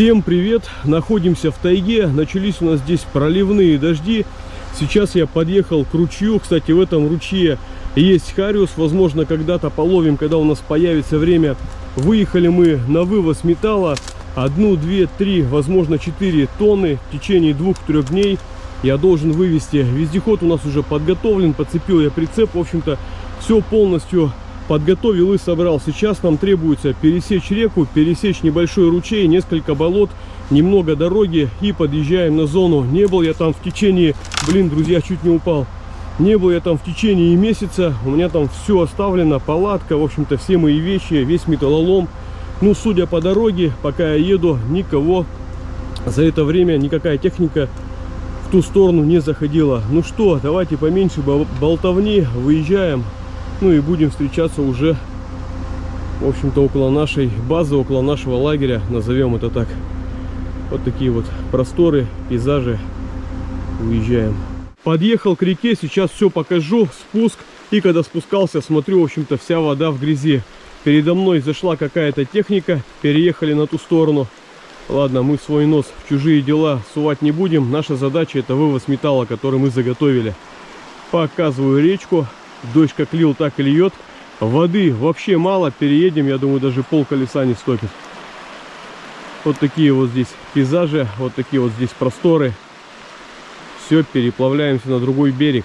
Всем привет! Находимся в тайге. Начались у нас здесь проливные дожди. Сейчас я подъехал к ручью. Кстати, в этом ручье есть хариус. Возможно, когда-то половим, когда у нас появится время. Выехали мы на вывоз металла. 1, 2, 3, возможно 4 тонны. В течение 2-3 дней я должен вывести. Вездеход у нас уже подготовлен. Подцепил я прицеп. В общем-то, все полностью подготовил и собрал. Сейчас нам требуется пересечь реку, пересечь небольшой ручей, несколько болот, немного дороги и подъезжаем на зону. Не был я там в течение, друзья, чуть не упал. Не был я там в течение месяца. У меня там все оставлено, палатка, в общем-то, все мои вещи, весь металлолом. Ну, судя по дороге, пока я еду, никого за это время, никакая техника в ту сторону не заходила. Ну что, давайте поменьше болтовни, выезжаем. Ну и будем встречаться уже, в общем-то, около нашей базы, около нашего лагеря, назовем это так. Вот такие вот просторы, пейзажи. Уезжаем. Подъехал к реке, сейчас все покажу, спуск. И когда спускался, смотрю, в общем-то, вся вода в грязи. Передо мной зашла какая-то техника, переехали на ту сторону. Ладно, мы свой нос в чужие дела сувать не будем. Наша задача — это вывоз металла, который мы заготовили. Показываю речку. Дождь как лил, так и льет. Воды вообще мало. Переедем, я думаю, даже пол колеса не стопит. Вот такие вот здесь пейзажи. Вот такие вот здесь просторы. Все, переплавляемся на другой берег.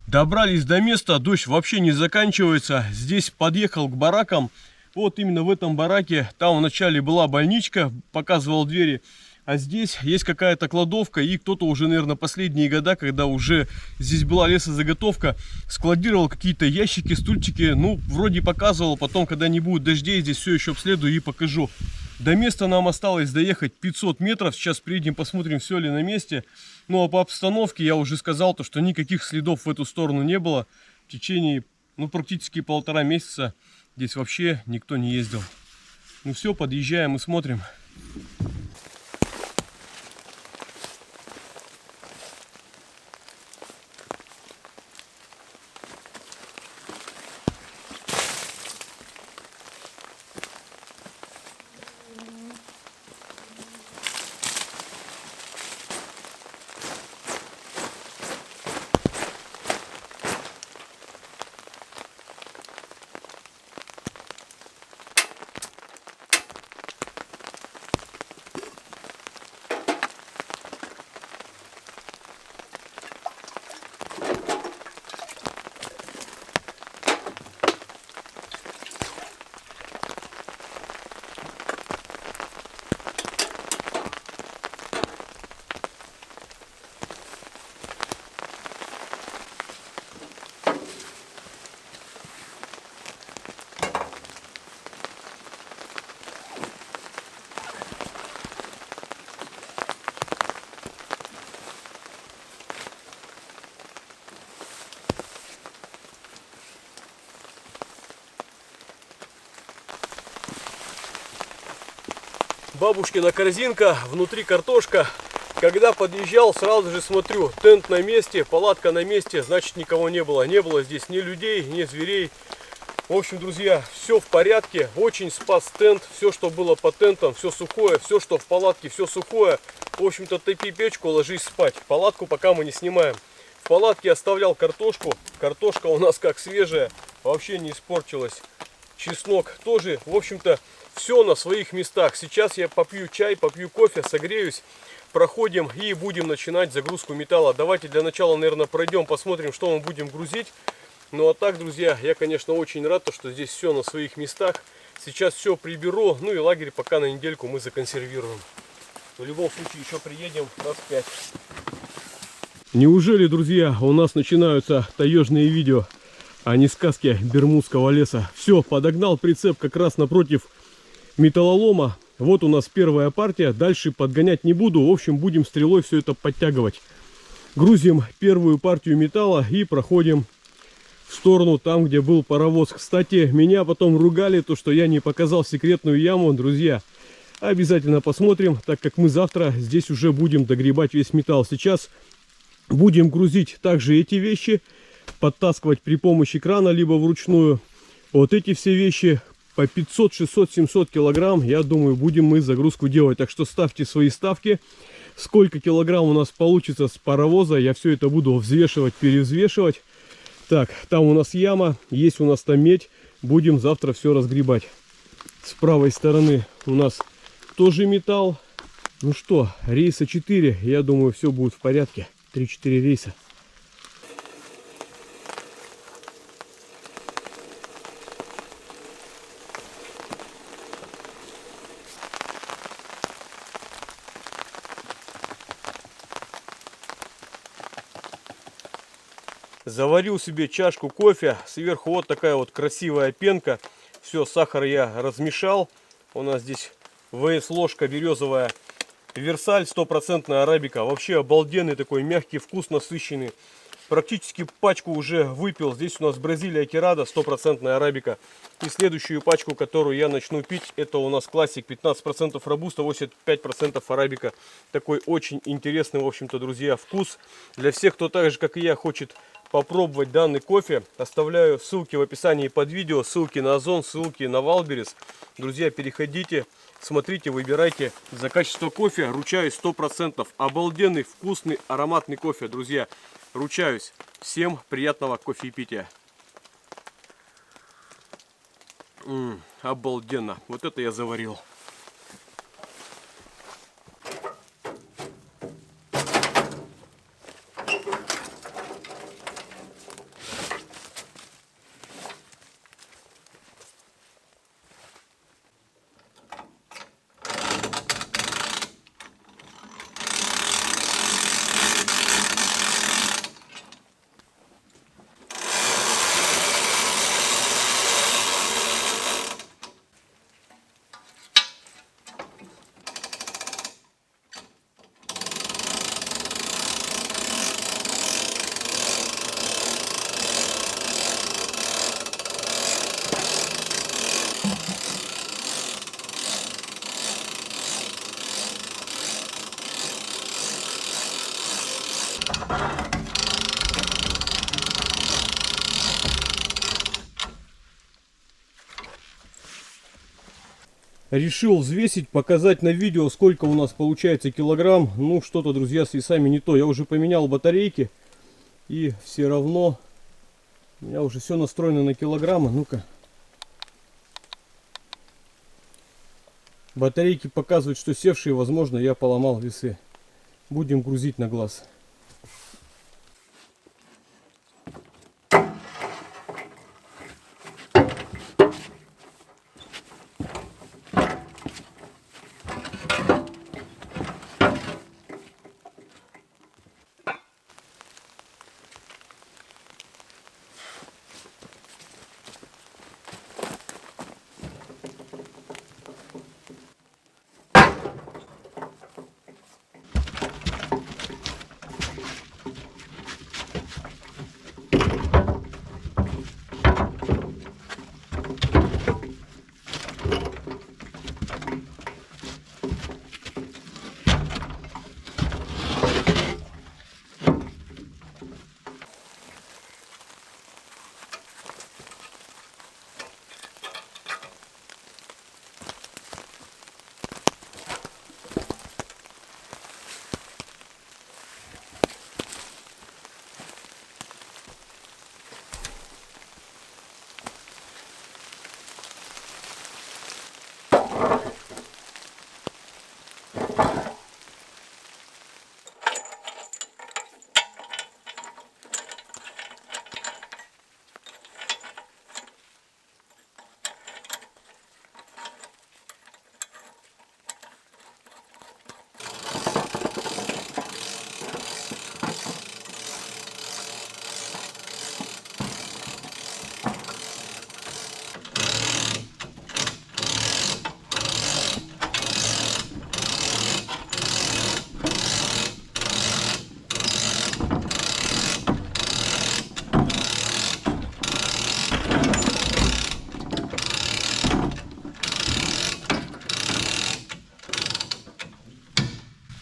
Добрались до места, дождь вообще не заканчивается. Здесь подъехал к баракам. Вот именно в этом бараке, там вначале была больничка, показывал двери. А здесь есть какая-то кладовка, и кто-то уже, наверное, последние года, когда уже здесь была лесозаготовка, складировал какие-то ящики, стульчики. Ну, вроде показывал, потом, когда не будет дождей, здесь все еще обследую и покажу. До места нам осталось доехать 500 метров. Сейчас приедем, посмотрим, все ли на месте. Ну, а по обстановке я уже сказал, что никаких следов в эту сторону не было. В течение, практически 1,5 месяца здесь вообще никто не ездил. Ну все, подъезжаем и смотрим. Бабушкина корзинка, внутри картошка. Когда подъезжал, сразу же смотрю, тент на месте, палатка на месте, значит никого не было. Не было здесь ни людей, ни зверей. В общем, друзья, все в порядке. Очень спас тент. Все, что было по тентам, все сухое. Все, что в палатке, все сухое. В общем-то, топи печку, ложись спать. Палатку пока мы не снимаем. В палатке оставлял картошку. Картошка у нас как свежая, вообще не испортилась. Чеснок тоже, в общем-то, все на своих местах. Сейчас я попью чай, попью кофе, согреюсь. Проходим и будем начинать загрузку металла. Давайте для начала, наверное, пройдем, посмотрим, что мы будем грузить. Ну а так, друзья, я, конечно, очень рад, что здесь все на своих местах. Сейчас все приберу, ну и лагерь пока на недельку мы законсервируем. В любом случае еще приедем раз 5. Неужели, друзья, у нас начинаются таежные видео, а не сказки Бермудского леса? Все, подогнал прицеп как раз напротив металлолома. Вот у нас первая партия. Дальше подгонять не буду. В общем, будем стрелой все это подтягивать. Грузим первую партию металла и проходим в сторону там, где был паровоз. Кстати, меня потом ругали, то что я не показал секретную яму. Друзья, обязательно посмотрим, так как мы завтра здесь уже будем догребать весь металл. Сейчас будем грузить также эти вещи, подтаскивать при помощи крана, либо вручную. Вот эти все вещи по 500, 600, 700 килограмм, я думаю, будем мы загрузку делать. Так что ставьте свои ставки. Сколько килограмм у нас получится с паровоза, я все это буду взвешивать, перевзвешивать. Так, там у нас яма, есть у нас там медь. Будем завтра все разгребать. С правой стороны у нас тоже металл. Ну что, рейса 4, я думаю, все будет в порядке. 3-4 рейса. Заварил себе чашку кофе. Сверху вот такая вот красивая пенка. Все, сахар я размешал. У нас здесь ВС ложка березовая. Версаль, 100% арабика. Вообще обалденный такой, мягкий вкус, насыщенный. Практически пачку уже выпил. Здесь у нас Бразилия Керада, 100% арабика. И следующую пачку, которую я начну пить, это у нас классик. 15% робуста, 85% арабика. Такой очень интересный, в общем-то, друзья, вкус. Для всех, кто так же, как и я, хочет попробовать данный кофе, оставляю ссылки в описании под видео, ссылки на Озон, ссылки на Валберес. Друзья, переходите, смотрите, выбирайте. За качество кофе ручаюсь 100%. Обалденный, вкусный, ароматный кофе, друзья. Ручаюсь. Всем приятного кофепития. Обалденно. Вот это я заварил. Решил взвесить, показать на видео, сколько у нас получается килограмм. Ну, что-то, друзья, с весами не то. Я уже поменял батарейки. И все равно у меня уже все настроено на килограммы. Ну-ка. Батарейки показывают, что севшие, возможно, я поломал весы. Будем грузить на глаз.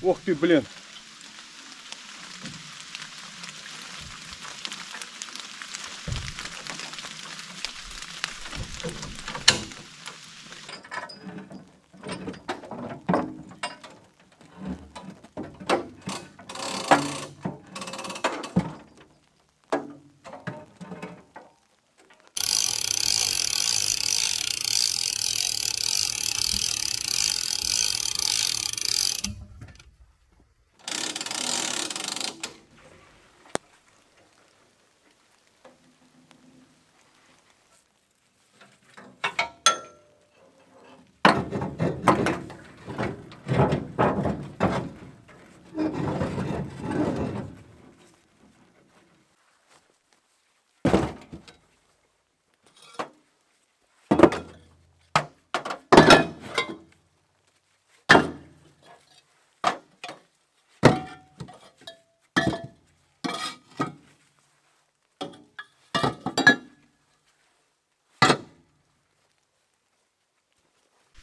Ох ты, блин.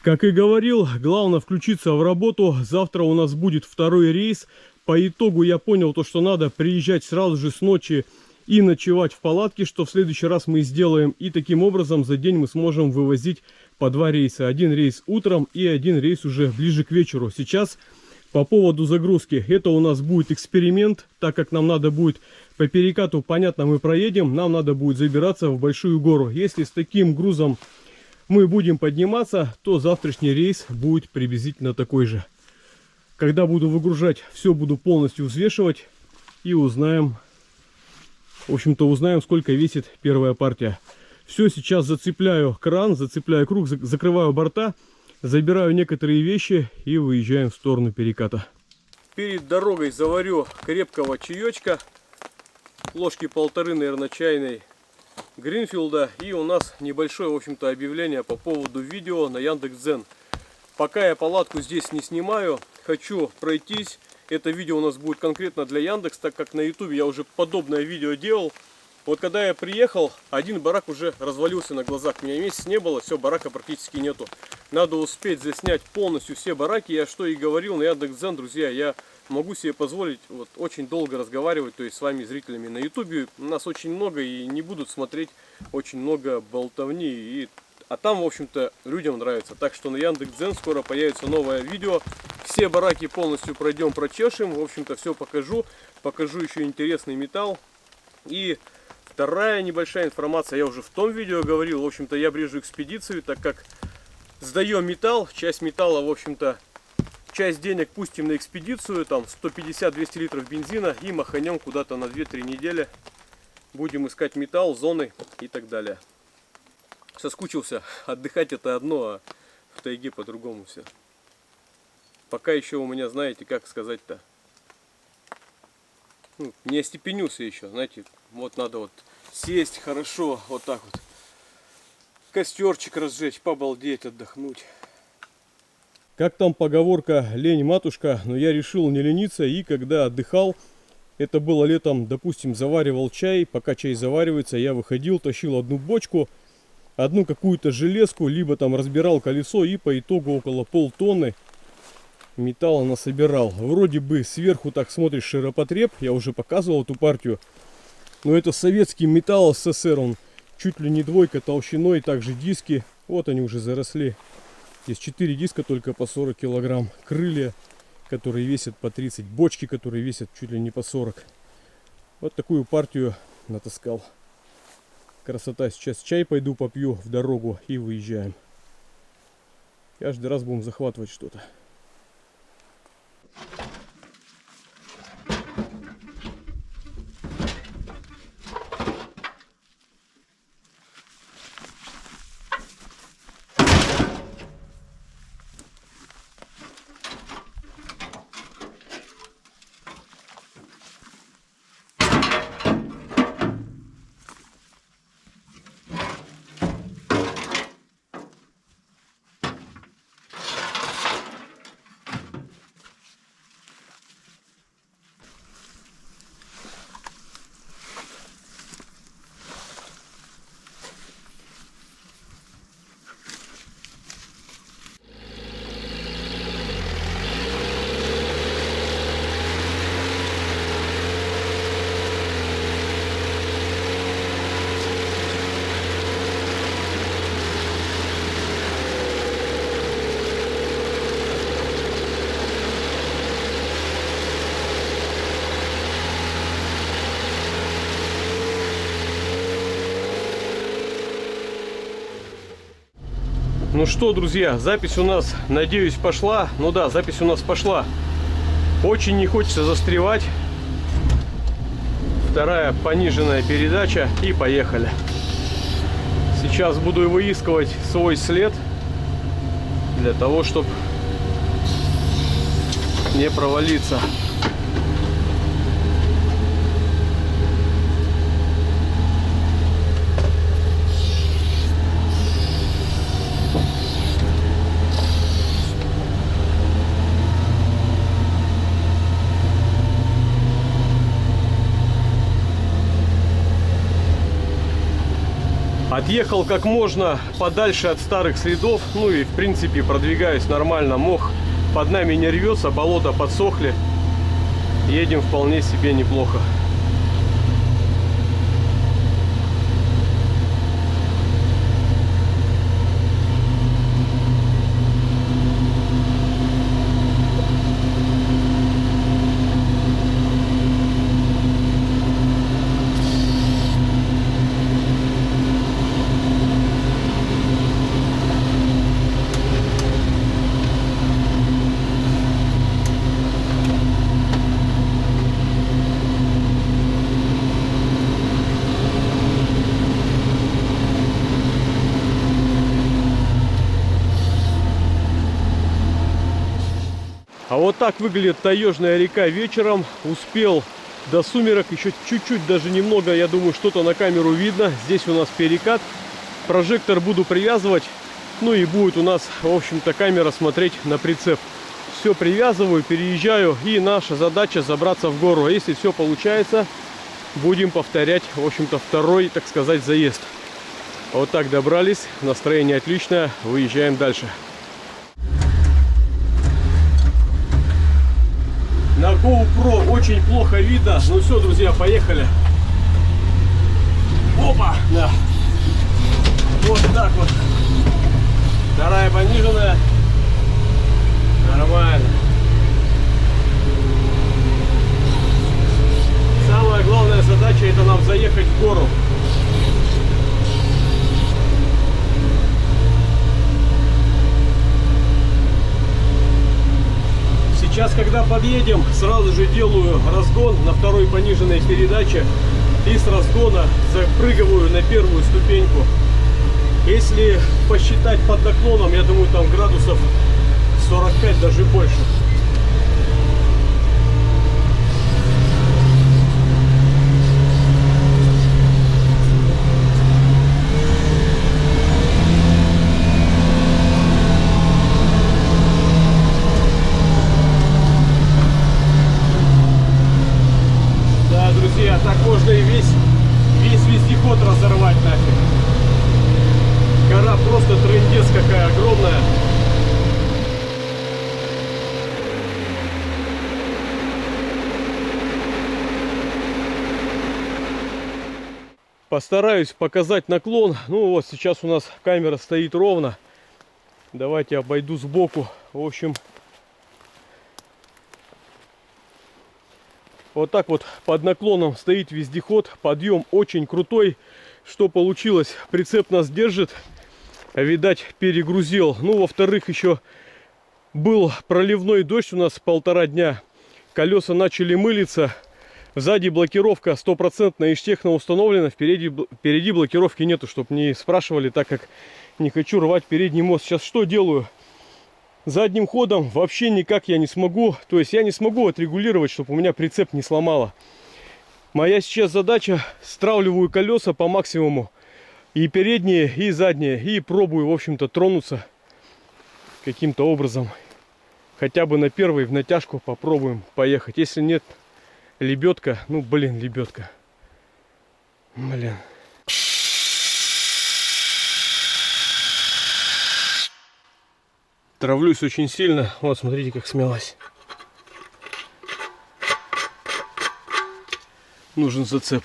Как и говорил, главное включиться в работу. Завтра у нас будет второй рейс. По итогу я понял то, что надо приезжать сразу же с ночи и ночевать в палатке, что в следующий раз мы сделаем. И таким образом за день мы сможем вывозить по 2 рейса. Один рейс утром и один рейс уже ближе к вечеру. Сейчас по поводу загрузки. Это у нас будет эксперимент, так как нам надо будет по перекату, понятно, мы проедем. Нам надо будет забираться в большую гору. Если с таким грузом мы будем подниматься, то завтрашний рейс будет приблизительно такой же. Когда буду выгружать, все буду полностью взвешивать и узнаем, в общем-то, узнаем, сколько весит первая партия. Все, сейчас зацепляю кран, зацепляю круг, закрываю борта, забираю некоторые вещи и выезжаем в сторону переката. Перед дорогой заварю крепкого чаечка, ложки 1,5, наверное, чайной Гринфилда, и у нас небольшое, в общем-то, объявление по поводу видео на Яндекс.Дзен. Пока я палатку здесь не снимаю, хочу пройтись. Это видео у нас будет конкретно для Яндекс, так как на Ютубе я уже подобное видео делал. Вот когда я приехал, один барак уже развалился на глазах. Меня месяц не было, все, барака практически нету. Надо успеть заснять полностью все бараки. Я что и говорил на Яндекс.Дзен, друзья, я могу себе позволить вот очень долго разговаривать, то есть с вами, зрителями на Ютубе. Нас очень много и не будут смотреть очень много болтовни. А там, в общем-то, людям нравится. Так что на Яндекс.Дзен скоро появится новое видео. Все бараки полностью пройдем, прочешем. В общем-то, все покажу. Покажу еще интересный металл. И вторая небольшая информация. Я уже в том видео говорил. В общем-то, я брежу экспедицию, так как сдаем металл. Часть металла, в общем-то, часть денег пустим на экспедицию. Там 150-200 литров бензина. И маханем куда-то на 2-3 недели. Будем искать металл, зоны и так далее. Соскучился. Отдыхать это одно, а в тайге по-другому все. Пока еще у меня, знаете, как сказать-то, не остепенился еще, знаете. Вот надо вот сесть хорошо, вот так вот. Костерчик разжечь, побалдеть, отдохнуть. Как там поговорка «лень, матушка», но я решил не лениться, и когда отдыхал, это было летом, допустим, заваривал чай. Пока чай заваривается, я выходил, тащил одну бочку, одну какую-то железку, либо там разбирал колесо, и по итогу около полтонны металла насобирал. Вроде бы сверху так смотришь ширпотреб, я уже показывал эту партию, но это советский металл СССР, он чуть ли не 2 толщиной, также диски, вот они уже заросли. Есть 4 диска только по 40 килограмм, крылья, которые весят по 30, бочки, которые весят чуть ли не по 40. Вот такую партию натаскал. Красота. Сейчас чай пойду попью в дорогу и выезжаем. Каждый раз будем захватывать что-то. Ну что, друзья, запись у нас, надеюсь, пошла. Ну да, запись у нас пошла. Очень не хочется застревать. Вторая пониженная передача. И поехали. Сейчас буду выискивать свой след. Для того, чтобы не провалиться. Отъехал как можно подальше от старых следов. Ну и в принципе продвигаюсь нормально. Мох под нами не рвется, болота подсохли. Едем вполне себе неплохо. А вот так выглядит Таежная река вечером. Успел до сумерок, еще чуть-чуть, даже немного, я думаю, что-то на камеру видно. Здесь у нас перекат. Прожектор буду привязывать. Ну и будет у нас, в общем-то, камера смотреть на прицеп. Все привязываю, переезжаю. И наша задача забраться в гору. А если все получается, будем повторять, в общем-то, второй, так сказать, заезд. Вот так добрались. Настроение отличное. Выезжаем дальше. На GoPro очень плохо видно. Ну все, друзья, поехали. Опа! Да. Вот так вот. Вторая пониженная. Нормально. Самая главная задача — это нам заехать в гору. Сейчас, когда подъедем, сразу же делаю разгон на второй пониженной передаче. И с разгона запрыгиваю на первую ступеньку. Если посчитать под наклоном, я думаю, там градусов 45, даже больше. Друзья, так можно и весь вездеход разорвать нафиг. Гора просто трындец какая огромная. Постараюсь показать наклон. Ну вот сейчас у нас камера стоит ровно. Давайте обойду сбоку. В общем, вот так вот под наклоном стоит вездеход. Подъем очень крутой. Что получилось? Прицеп нас держит. Видать, перегрузил. Ну, во-вторых, еще был проливной дождь у нас 1,5 дня. Колеса начали мылиться. Сзади блокировка 100% Иштехно установлена. Впереди блокировки нету, чтобы не спрашивали, так как не хочу рвать передний мост. Сейчас что делаю? Задним ходом вообще никак я не смогу. То есть я не смогу отрегулировать, чтобы у меня прицеп не сломало. Моя сейчас задача: стравливаю колеса по максимуму. И передние, и задние. И пробую, в общем-то, тронуться каким-то образом. Хотя бы на первый в натяжку попробуем поехать. Если нет, лебедка. Ну, блин, лебедка. Блин. Травлюсь очень сильно. Вот, смотрите, как смялась. Нужен зацеп.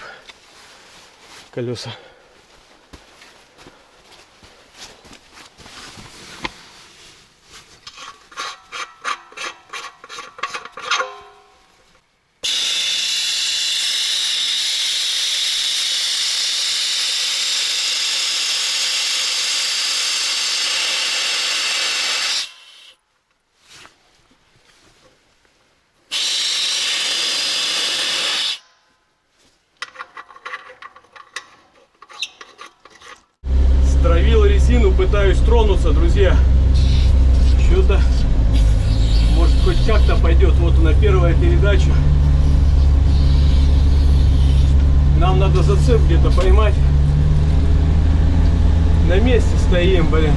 Колеса. пытаюсь тронуться, друзья. Что-то, может, хоть как-то пойдет. Вот она, первая передача. Нам надо зацеп где-то поймать. На месте стоим, блин.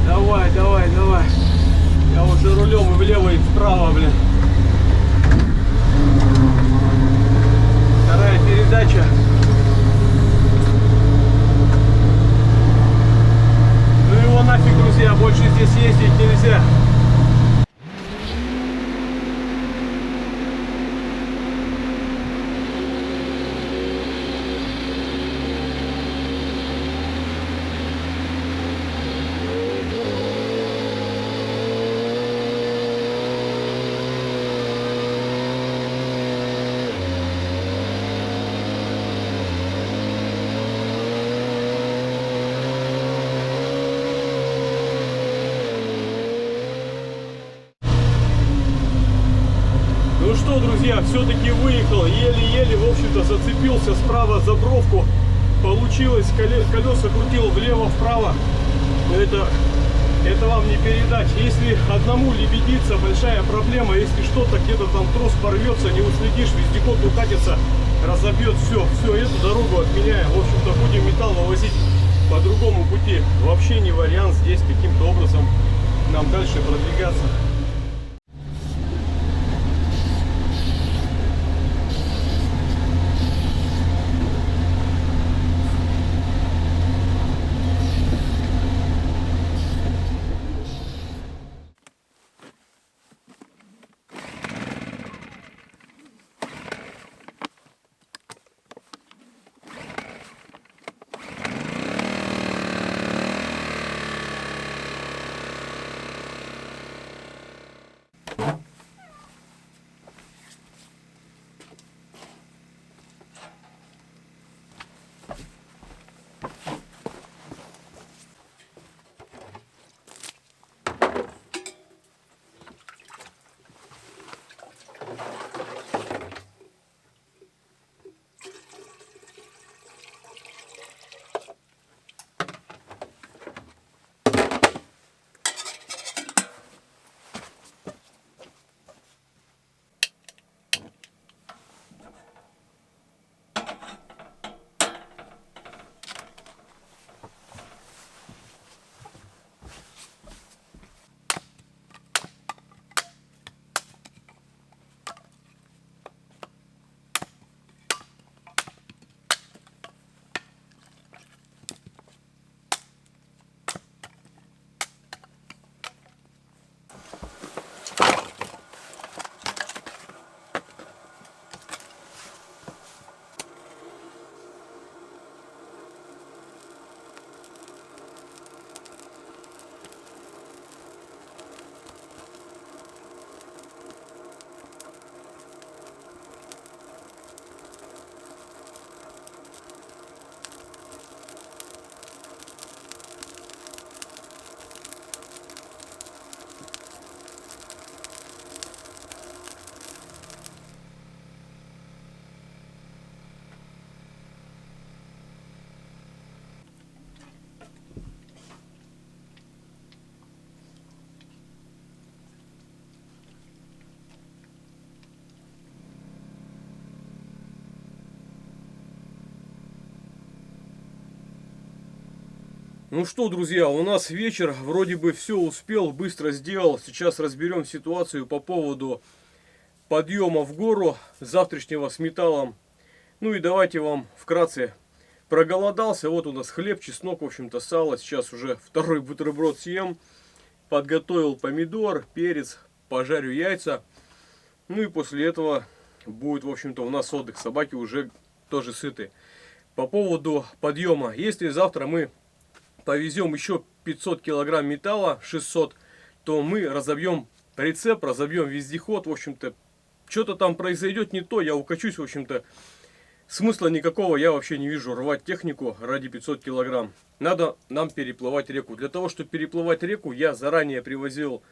Давай, давай, давай. Я уже рулем и влево, и вправо, блин. Вторая передача. Ну его нафиг, друзья, больше здесь ездить нельзя. Ну что, друзья, все-таки выехал, еле-еле, в общем-то, зацепился справа за бровку. Получилось, колеса крутил влево-вправо. Это вам не передать. Если одному лебедиться, большая проблема. Если что-то, где-то там трос порвется, не уследишь, вездеход укатится, разобьет все. Все, эту дорогу отменяем. В общем-то, будем металл вывозить по другому пути. Вообще не вариант здесь каким-то образом нам дальше продвигаться. Ну что, друзья, у нас вечер, вроде бы все успел, быстро сделал. Сейчас разберем ситуацию по поводу подъема в гору завтрашнего с металлом. Ну и давайте вам вкратце. Проголодался, вот у нас хлеб, чеснок, в общем-то сало. Сейчас уже второй бутерброд съем. Подготовил помидор, перец, пожарю яйца. Ну и после этого будет, в общем-то, у нас отдых. Собаки уже тоже сыты. По поводу подъема. Если завтра мы повезем еще 500 килограмм металла, 600, то мы разобьем прицеп, разобьем вездеход. В общем-то, что-то там произойдет не то, я укачусь, в общем-то. Смысла никакого я вообще не вижу рвать технику ради 500 килограмм. Надо нам переплывать реку. Для того, чтобы переплывать реку, я заранее привозил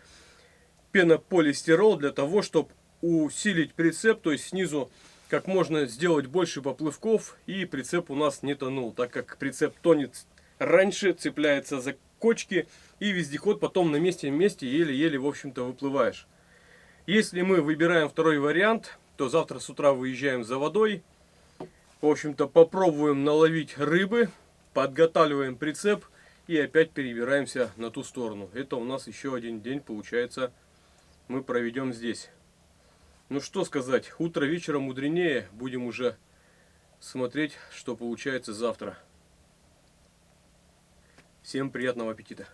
пенополистирол для того, чтобы усилить прицеп, то есть снизу как можно сделать больше поплывков и прицеп у нас не тонул, так как прицеп тонет раньше, цепляется за кочки и вездеход потом на месте еле-еле, в общем-то, выплываешь. Если мы выбираем второй вариант, то завтра с утра выезжаем за водой, в общем-то, попробуем наловить рыбы, подготавливаем прицеп и опять перебираемся на ту сторону. Это у нас еще один день, получается, мы проведем здесь. Ну что сказать, утро вечера мудренее, будем уже смотреть, что получается завтра. Всем приятного аппетита!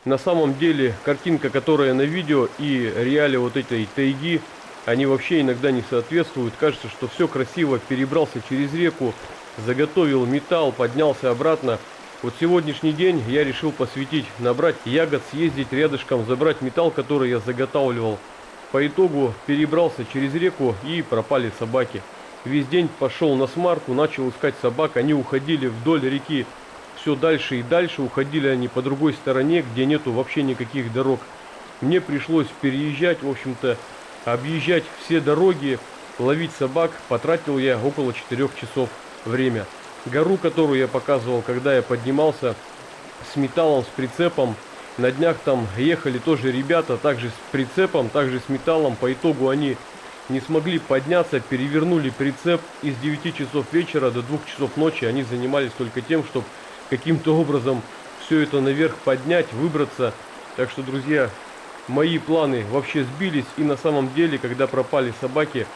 На самом деле, картинка, которая на видео, и реалии вот этой тайги, они вообще иногда не соответствуют. Кажется, что все красиво, перебрался через реку, заготовил металл, поднялся обратно. Вот сегодняшний день я решил посвятить, набрать ягод, съездить рядышком, забрать металл, который я заготавливал. По итогу перебрался через реку и пропали собаки. Весь день пошел на смарку, начал искать собак, они уходили вдоль реки. Все дальше и дальше, уходили они по другой стороне, где нету вообще никаких дорог. Мне пришлось переезжать, в общем-то, объезжать все дороги, ловить собак. Потратил я около 4 часов время. Гору, которую я показывал, когда я поднимался с металлом, с прицепом. На днях там ехали тоже ребята, также с прицепом, также с металлом. По итогу они не смогли подняться, перевернули прицеп. Из 9 часов вечера до 2 часов ночи они занимались только тем, чтобы каким-то образом все это наверх поднять, выбраться. Так что, друзья, мои планы вообще сбились. И на самом деле, когда пропали собаки,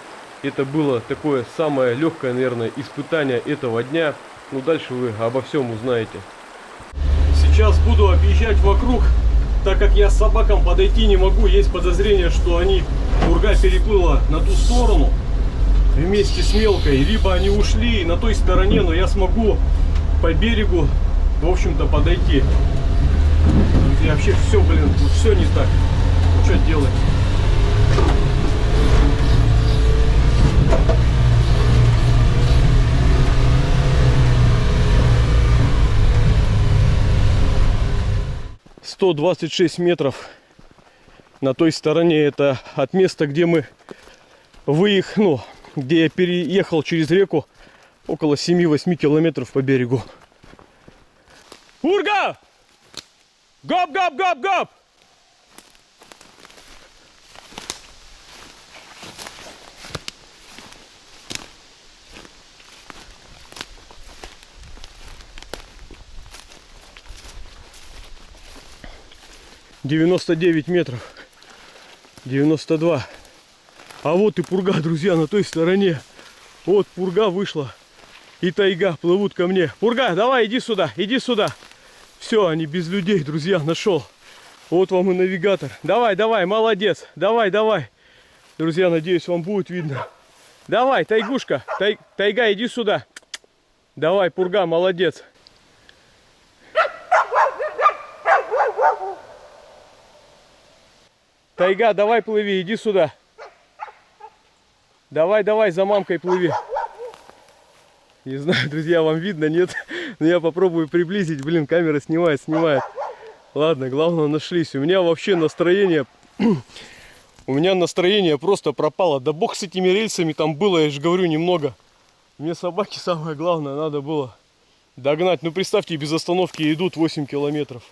это было такое самое легкое, наверное, испытание этого дня. Ну, дальше вы обо всем узнаете. Сейчас буду объезжать вокруг, так как я с собакам подойти не могу. Есть подозрение, что пурга переплыла на ту сторону вместе с мелкой. Либо они ушли на той стороне, но я смогу по берегу, в общем-то, подойти. И вообще все, блин, тут все не так. Что делать? «126 метров на той стороне» — это от места, где мы выехали, где я переехал через реку, около 7-8 километров по берегу. Пурга! Гоп, гоп, гоп, гоп! «99 метров, 92, А вот и пурга, друзья, на той стороне. Вот пурга вышла. И тайга плывут ко мне. Пурга, давай, иди сюда, иди сюда. Все, они без людей, друзья, нашел. Вот вам и навигатор. Давай, давай, молодец. Давай, давай. Друзья, надеюсь, вам будет видно. Давай, тайгушка. Тайга, иди сюда. Давай, пурга, молодец. Тайга, давай плыви, иди сюда. Давай, давай, за мамкой плыви. Не знаю, друзья, вам видно, нет? Но я попробую приблизить. Блин, камера снимает. Ладно, главное, нашлись. У меня вообще настроение... У меня настроение просто пропало. Да бог с этими рельсами, там было, я же говорю, немного. Мне собаки, самое главное, надо было догнать. Ну, представьте, без остановки идут 8 километров.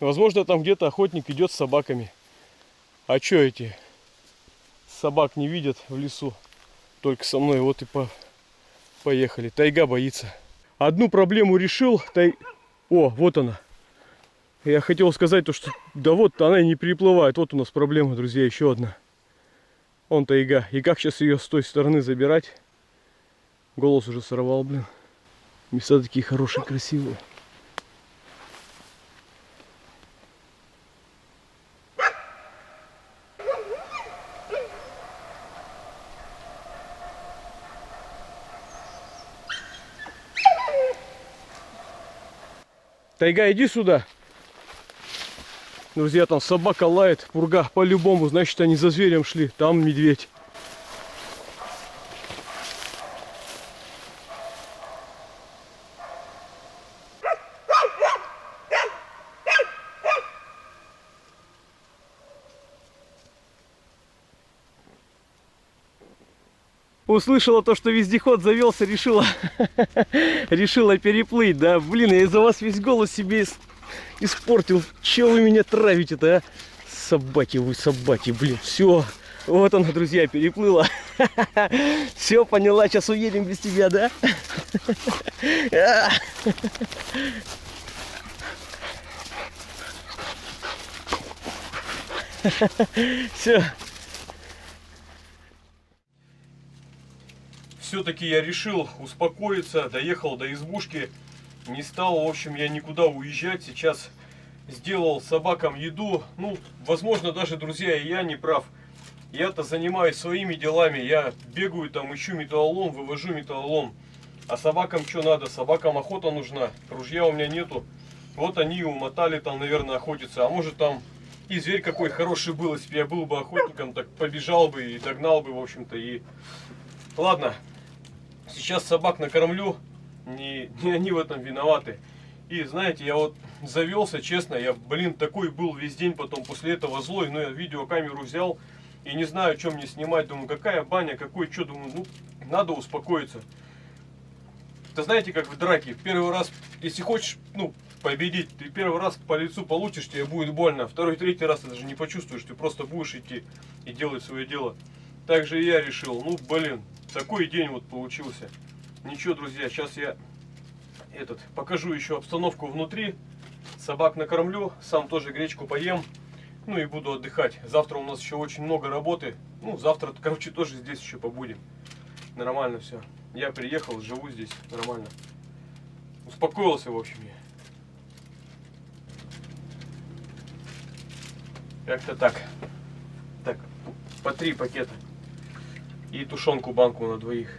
Возможно, там где-то охотник идет с собаками. А чё эти? Собак не видят в лесу. Только со мной, вот и поехали. Тайга боится. Одну проблему решил. О, вот она. Я хотел сказать то, что... Да вот, она не переплывает. Вот у нас проблема, друзья, еще одна. Вон тайга. И как сейчас ее с той стороны забирать? Голос уже сорвал, блин. Места такие хорошие, красивые. Тайга, иди сюда. Друзья, там собака лает, пурга, по-любому, значит, они за зверем шли. Там медведь. Услышала то, что вездеход завелся, решила переплыть, да? Блин, я из-за вас весь голос себе испортил. Че вы меня травите-то, а? Собаки вы, собаки, блин, все. Вот она, друзья, переплыла. Все, поняла, сейчас уедем без тебя, да? Все. Все-таки я решил успокоиться, доехал до избушки, не стал, в общем, я никуда уезжать. Сейчас сделал собакам еду. Ну, возможно, даже, друзья, и я не прав. Я-то занимаюсь своими делами, я бегаю там, ищу металлолом, вывожу металлолом. А собакам что надо? Собакам охота нужна, ружья у меня нету. Вот они и умотали там, наверное, охотиться. А может там и зверь какой хороший был, если бы я был бы охотником, так побежал бы и догнал бы, в общем-то, и... Ладно. Сейчас собак накормлю, не они в этом виноваты. И знаете, я вот завелся, честно, я, блин, такой был весь день потом после этого злой, но я видеокамеру взял и не знаю, что мне снимать. Думаю, какая баня, какой, что, думаю, ну, надо успокоиться. Это знаете, как в драке, в первый раз, если хочешь, ну, победить, ты первый раз по лицу получишь, тебе будет больно, второй, третий раз ты даже не почувствуешь, ты просто будешь идти и делать свое дело. Так же и я решил, ну, блин. Такой день вот получился. Ничего, друзья, сейчас я покажу еще обстановку внутри. Собак накормлю, сам тоже гречку поем. Ну и буду отдыхать. Завтра у нас еще очень много работы. Ну, завтра, короче, тоже здесь еще побудем. Нормально все. Я приехал, живу здесь нормально. Успокоился, в общем, я. Как-то так. Так, по 3 пакета. И тушенку банку на двоих.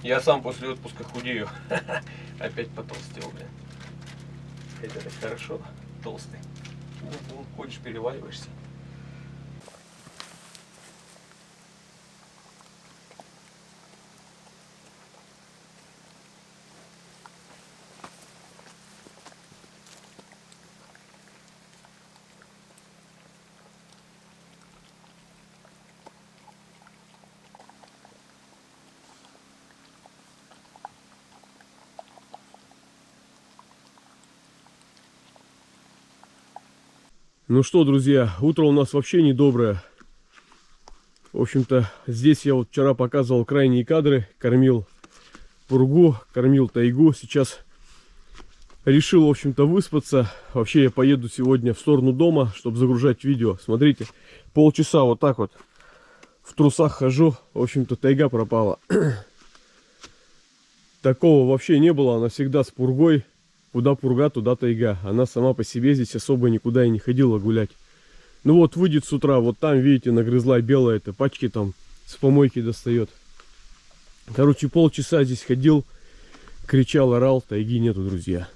Я сам после отпуска худею. Опять потолстел, блин. Это так хорошо, толстый. Ну, ходишь, переваливаешься. Ну что, друзья, утро у нас вообще недоброе. В общем-то, здесь я вот вчера показывал крайние кадры. Кормил пургу, кормил тайгу. Сейчас решил, в общем-то, выспаться. Вообще я поеду сегодня в сторону дома, чтобы загружать видео. Смотрите, полчаса вот так вот в трусах хожу. В общем-то, тайга пропала. Такого вообще не было. Она всегда с пургой. Куда пурга, туда тайга. Она сама по себе здесь особо никуда и не ходила гулять. Ну вот, выйдет с утра. Вот там, видите, нагрызла белая. Это пачки там с помойки достает. Короче, полчаса здесь ходил. Кричал, орал. Тайги нету, друзья.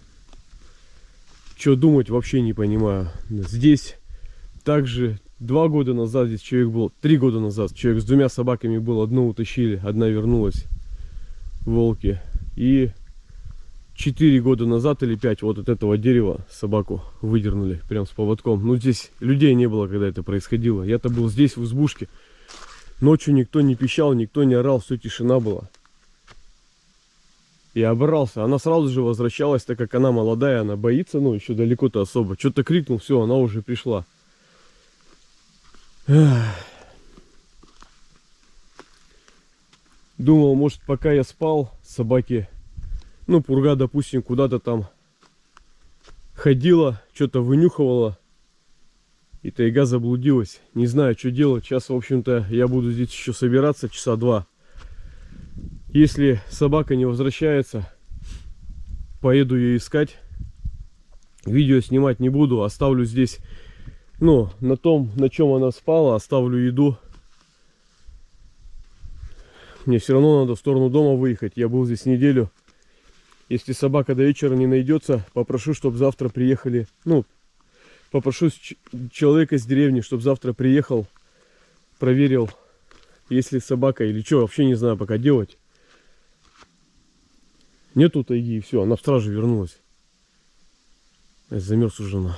Что думать, вообще не понимаю. Здесь также 2 года назад здесь человек был. 3 года назад человек с 2 собаками был. Одну утащили, одна вернулась. Волки. И 4 года назад или 5 вот от этого дерева собаку выдернули прям с поводком. Ну здесь людей не было, когда это происходило. Я-то был здесь в избушке. Ночью никто не пищал, никто не орал, все тишина была. Я оборался. Она сразу же возвращалась, так как она молодая, она боится, ну еще далеко-то особо. Что-то крикнул, все, она уже пришла. Думал, может, пока я спал, собаки, ну, пурга, допустим, куда-то там ходила, что-то вынюхивала, и тайга заблудилась. Не знаю, что делать. Сейчас, в общем-то, я буду здесь еще собираться часа 2. Если собака не возвращается, поеду ее искать. Видео снимать не буду, оставлю здесь, ну, на том, на чем она спала, оставлю еду. Мне все равно надо в сторону дома выехать. Я был здесь неделю. Если собака до вечера не найдется, попрошу, чтобы завтра приехали. Ну, попрошу человека с деревни, чтобы завтра приехал, проверил, есть ли собака или что. Вообще не знаю пока делать. Нету тайги, и все, она в стражу вернулась. Замерз уже.